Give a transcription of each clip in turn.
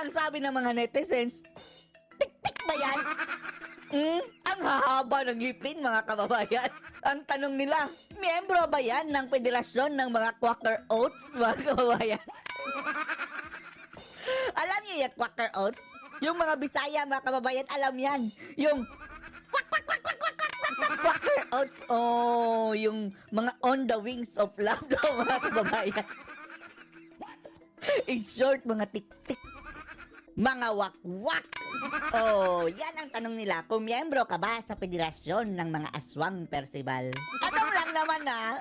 Kaya ang sabi ng mga netizens, tik-tik ba yan? Ang hahaba ng ngipin, mga kababayan. Ang tanong nila, miyembro ba yan ng Federasyon ng mga Quaker Oats, mga kababayan? Alam niyo yung Quaker Oats? Yung mga Bisaya, mga kababayan, alam yan. Yung Quaker Oats, oh, yung mga on the wings of love daw, mga kababayan. In short, mga tik-tik. Mga wak-wak. Oh, yan ang tanong nila. Kung miyembro ka ba sa Federasyon ng mga Aswang Percival? Tanong lang naman na.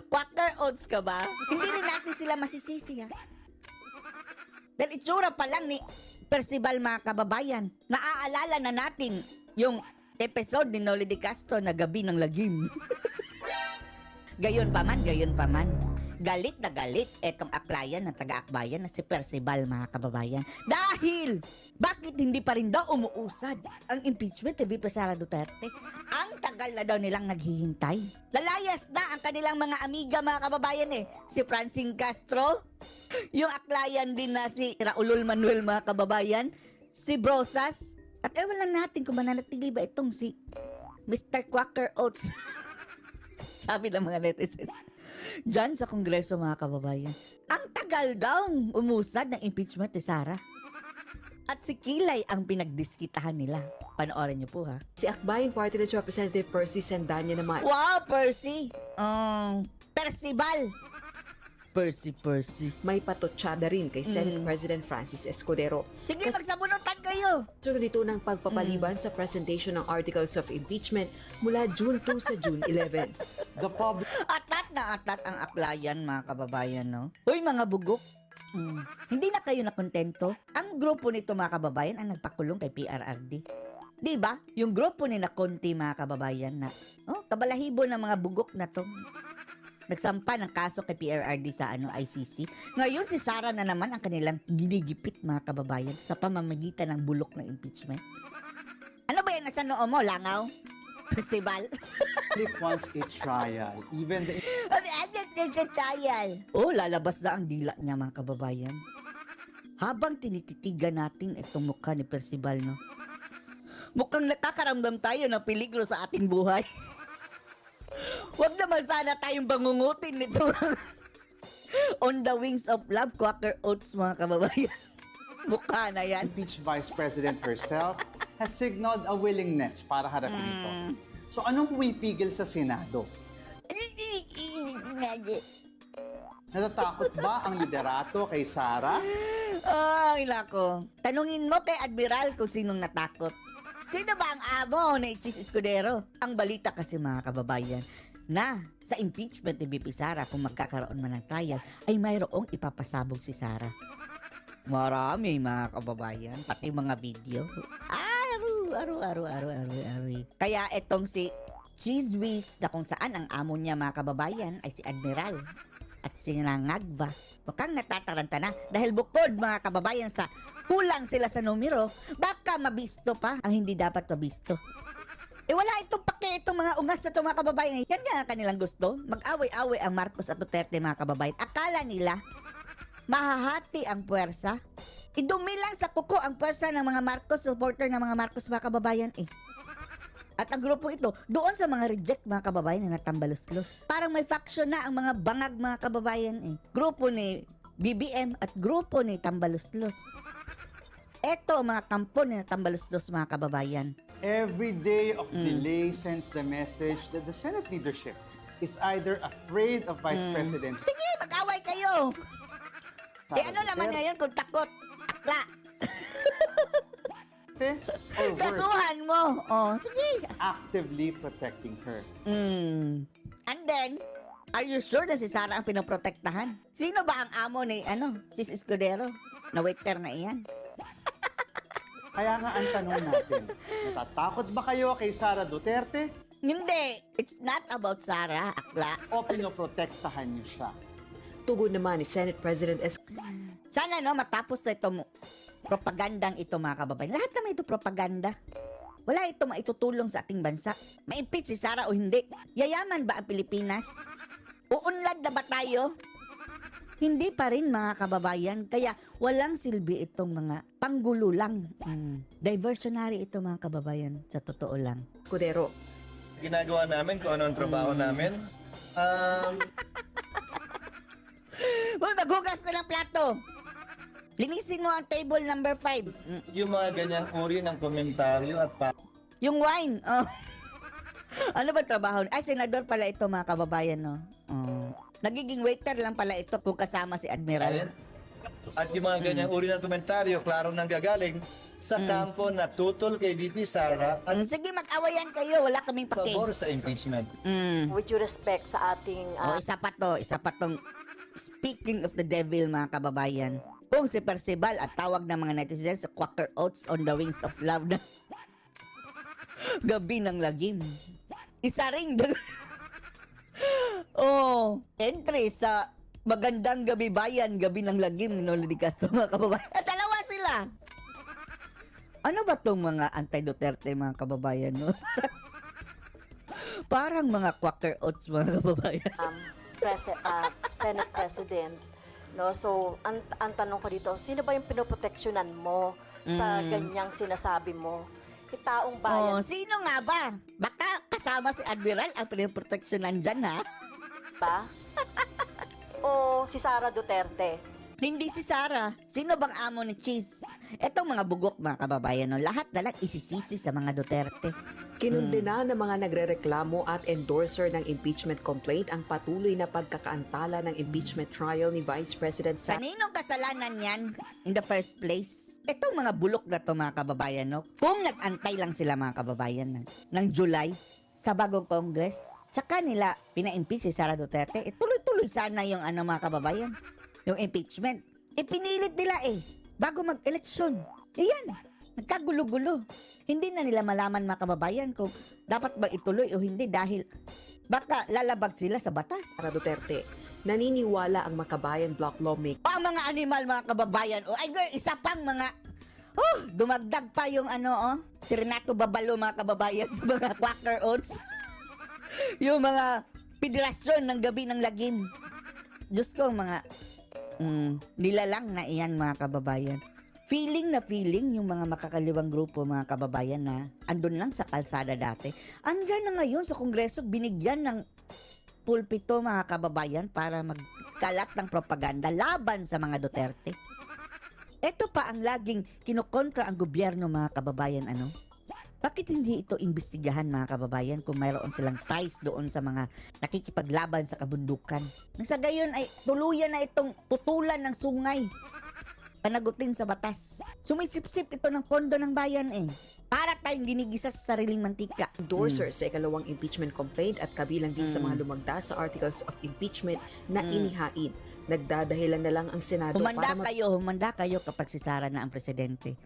Quaker Oats ka ba? Hindi rin natin sila masisisi, ha? Dahil itsura pa lang ni Percival, mga kababayan. Naaalala na natin yung episode ni Noli de Castro na Gabi ng Lagim. Gayon pa man. Galit na galit etong aklayan ng taga-akbayan na si Percival, mga kababayan. Dahil, bakit hindi pa rin daw umuusad ang impeachment ni VP Sara Duterte? Ang tagal na daw nilang naghihintay. Lalayas na ang kanilang mga amiga, mga kababayan Si Francine Castro, yung aklayan din na si Raulul Manuel, mga kababayan, si Brosas, at ewan lang natin kung mananatili ba itong si Mr. Quaker Oats. Sabi ng mga netizens diyan sa Kongreso, mga kababayan. Ang tagal daw umusad ng impeachment ni Sara. At si Kilay ang pinagdiskitahan nila. Panoorin niyo po, ha. Si Akbayan Party List Representative Percy Sandanya naman. Wow, Percy! Percival! Percy. May patotsyada rin kay Senate President Francis Escudero. Sige, magsabunutan kayo! Sunod ito ng pagpapaliban sa presentation ng Articles of Impeachment mula June 2 sa June 11. Atat na atat ang aklayan, mga kababayan, no? Uy, mga bugok! Hindi na kayo nakontento? Ang grupo nito, mga kababayan, ang nagpakulong kay PRRD. Diba? Yung grupo ni Nakonti, mga kababayan, na kabalahibo ng mga bugok na to. Nagsampa ng kaso kay PRRD sa ICC. Ngayon, si Sara na naman ang kanilang ginigipit, mga kababayan, sa pamamagitan ng bulok ng impeachment. Ano ba yan nasa noo mo, langaw? Festival? If wants a trial, even the... trial. Oh, lalabas na ang dila niya, mga kababayan. Habang tinititigan natin itong mukha ni Percival, no? Mukhang nakakaramdam tayo ng peligro sa ating buhay. Huwag naman sana tayong bangungutin nito. On the wings of love, Quaker Oats, mga kababayan. Mukha na yan. Impeached Vice President herself has signaled a willingness para harapin ito. So anong pumipigil sa Senado? Natatakot ba ang liderato kay Sara? Ay, nako. Tanungin mo kay Admiral kung sinong natakot. Sino ba ang amo ni Chis Escudero? Ang balita kasi, mga kababayan, na sa impeachment ni VP Sara, kung magkakaroon man ng trial, ay mayroong ipapasabog si Sara. Marami, mga kababayan, pati mga video. Aru. Kaya etong si Chizwiz, na kung saan ang amo niya, mga kababayan, ay si Admiral at si Nangagva. Mukhang natataranta na dahil bukod, mga kababayan, sa kulang sila sa numero, baka mabisto pa ang hindi dapat mabisto. Wala itong pake, itong mga ungas na itong mga kababayan. Yan nga ang kanilang gusto. Mag-away-away ang Marcos at Duterte, mga kababayan. Akala nila, mahahati ang puwersa. Idumi lang sa kuko ang puwersa ng mga Marcos, supporter ng mga Marcos, mga kababayan At ang grupo ito, doon sa mga reject, mga kababayan, na natambalos-los. Parang may faction na ang mga bangag, mga kababayan Grupo ni BBM at grupo ni Tambalos-los. Eto, mga kampo ni Tambalos-los, mga kababayan. Every day of delay sends the message that the Senate leadership is either afraid of Vice President. Sige, mag-away kayo! Ano naman ngayon kung takot? Akla! Or worse, Kasuhan mo! Sige! actively protecting her. And then, are you sure na si Sara ang pinoprotektahan? Sino ba ang amo ni, Chis Escudero? Na waiter na iyan. Kaya nga ang tanong natin, natatakot ba kayo kay Sara Duterte? Hindi! It's not about Sara, akla. O pinoprotektahan niyo siya? Tugon naman ni Senate President Sana matapos na itong propagandang ito, mga kababayan. Lahat naman ito propaganda. Wala ito maitutulong sa ating bansa. Ma-impeach si Sara o hindi? Yayaman ba ang Pilipinas? Uunlad na ba tayo? Hindi pa rin mga kababayan, kaya walang silbi itong mga panggulo lang. Diversionary ito mga kababayan, sa totoo lang. Escudero. Ginagawa namin kung ano ang trabaho namin. Uy, maghugas ka ng plato! Linisin mo ang table number 5. Yung mga ganyang uri ng komentaryo at Yung wine. Oh. Ano ba trabaho? Ay, senador pala ito mga kababayan, no? Oh. Nagiging waiter lang pala ito kung kasama si Admiral. At yung mga ganyang uri ng komentaryo, klaro nang gagaling sa kampo na tutol kay VP Sara at Sige, mag-awayan kayo. Wala kaming pake. pabor sa impeachment. With due respect sa ating Isa pa to. Isa pa tong speaking of the devil, mga kababayan. Kung si Percival at tawag ng mga netizens sa Quaker Oats on the Wings of Love na gabi ng lagim. Isa ring entry sa Magandang Gabi Bayan, Gabi ng Lagim ni Noli Di Castro, mga kababayan. At dalawa sila. Ano ba tong mga anti-Duterte, mga kababayan, no? Parang mga Quaker Oats, mga kababayan. Senate President. No? So, ang tanong ko dito, sino ba yung pinoproteksyonan mo sa ganyang sinasabi mo? Taong bayan Sino nga ba? Baka kasama si Admiral ang pinoproteksyonan dyan, ha? ba? O si Sara Duterte? Hindi si Sara. Sino bang amo ni Cheese? Etong mga bugok, mga kababayan, no? Lahat na lang isisisi sa mga Duterte. Kinundena ng mga nagrereklamo at endorser ng impeachment complaint ang patuloy na pagkakaantala ng impeachment trial ni Vice President Sara Kaninong kasalanan yan in the first place? Itong mga bulok na to, mga kababayan, no? Kung nag-antay lang sila, mga kababayan, ng July sa bagong Congress, tsaka nila pina-impeach si Sara Duterte, tuloy-tuloy sana yung mga kababayan, yung impeachment. Pinilit nila bago mag-eleksyon. Iyan, nagkagulo-gulo. Hindi na nila malaman, mga kababayan, kung dapat ba ituloy o hindi dahil baka lalabag sila sa batas. Duterte. Naniniwala ang Makabayan Bloc lawmaker Ang mga animal, mga kababayan. Ay girl, isa pang mga dumagdag pa yung si Renato Babalo, mga kababayan, sa mga Quaker Oats. Yung mga federasyon ng Gabi ng Lagim. Diyos ko, mga nilalang na iyan, mga kababayan. Feeling na feeling yung mga makakaliwang grupo, mga kababayan, na andun lang sa kalsada dati. Andyan na ngayon sa Kongreso, binigyan ng pulpito, mga kababayan, para magkalat ng propaganda laban sa mga Duterte. Ito pa ang laging kinukontra ang gobyerno, mga kababayan, Bakit hindi ito imbestigahan, mga kababayan, kung mayroon silang ties doon sa mga nakikipaglaban sa kabundukan? Nang sa gayon ay tuluyan na itong putulan ng sungay. Panagutin sa batas. Sumisip-sip ito ng pondo ng bayan para tayong ginigisa sa sariling mantika. endorser sa ikalawang impeachment complaint at kabilang din sa mga lumagda sa articles of impeachment na inihain. Nagdadahilan na lang ang Senado Humanda kayo kapag si Sara na ang presidente.